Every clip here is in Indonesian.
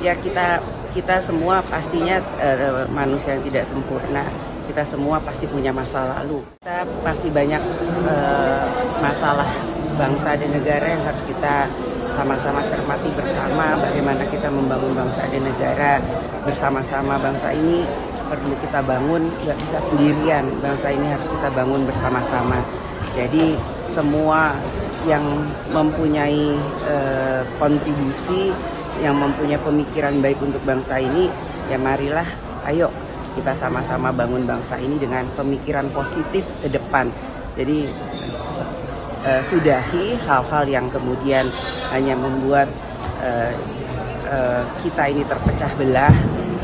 Ya kita semua pastinya manusia yang tidak sempurna. Kita semua pasti punya masa lalu. Kita pasti banyak masalah bangsa dan negara yang harus kita sama-sama cermati bersama. Bagaimana kita membangun bangsa dan negara bersama-sama. Bangsa ini perlu kita bangun, nggak bisa sendirian. Bangsa ini harus kita bangun bersama-sama. Jadi semua yang mempunyai kontribusi, yang mempunyai pemikiran baik untuk bangsa ini, ya marilah, ayo kita sama-sama bangun bangsa ini dengan pemikiran positif ke depan. Jadi sudahi hal-hal yang kemudian hanya membuat kita ini terpecah belah.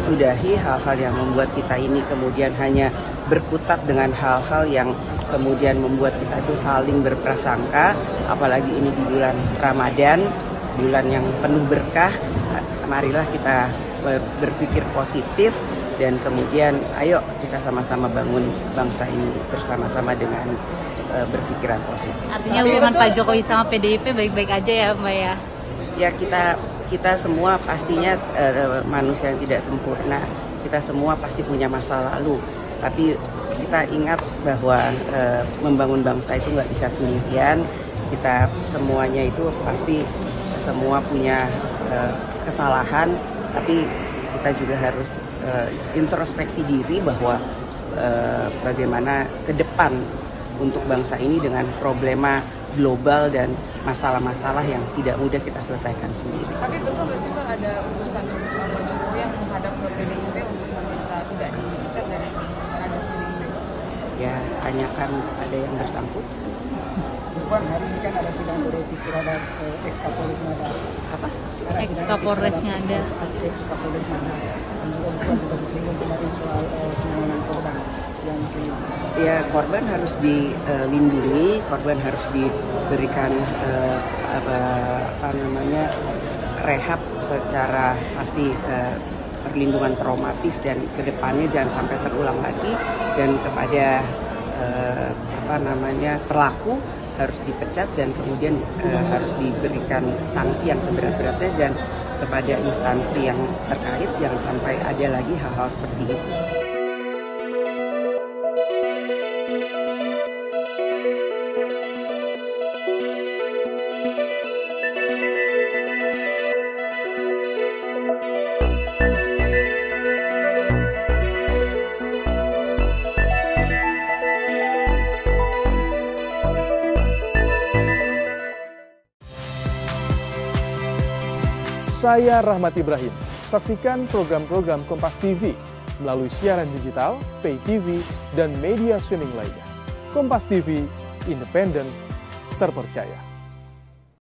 Sudahi hal-hal yang membuat kita ini kemudian hanya berkutat dengan hal-hal yang kemudian membuat kita itu saling berprasangka. Apalagi ini di bulan Ramadan, bulan yang penuh berkah. Marilah kita berpikir positif dan kemudian ayo kita sama-sama bangun bangsa ini bersama-sama dengan berpikiran positif. Artinya hubungan Pak Jokowi sama PDIP baik-baik aja ya Mbak ya? Ya kita semua pastinya manusia yang tidak sempurna. Kita semua pasti punya masa lalu. Tapi kita ingat bahwa membangun bangsa itu nggak bisa sendirian. Kita semuanya itu pasti semua punya kesalahan, tapi kita juga harus introspeksi diri bahwa bagaimana ke depan untuk bangsa ini dengan problema global dan masalah-masalah yang tidak mudah kita selesaikan sendiri. Tapi betul nggak sih Mbak ada utusan Pak Jokowi yang menghadap ke PDIP untuk meminta tidak dipecat dari kader PDIP? Ya, tanyakan ada yang bersangkutan. Bukan, hari ini kan ada sidang kode etik terhadap ex-Kapolres Ngada. Apa? Ex-Kapolres Ngada. Ex-Kapolres Ngada. Dan juga bukan sebagai singgung kemarin soal penanganan korban yang Ya, korban harus dilindungi, korban harus diberikan rehab secara pasti, perlindungan traumatis, dan kedepannya jangan sampai terulang lagi. Dan kepada pelaku harus dipecat dan kemudian harus diberikan sanksi yang seberat-beratnya, dan kepada instansi yang terkait jangan sampai ada lagi hal-hal seperti itu. Saya Rahmat Ibrahim. Saksikan program-program Kompas TV melalui siaran digital, pay TV, dan media streaming lainnya. Kompas TV, independen, terpercaya.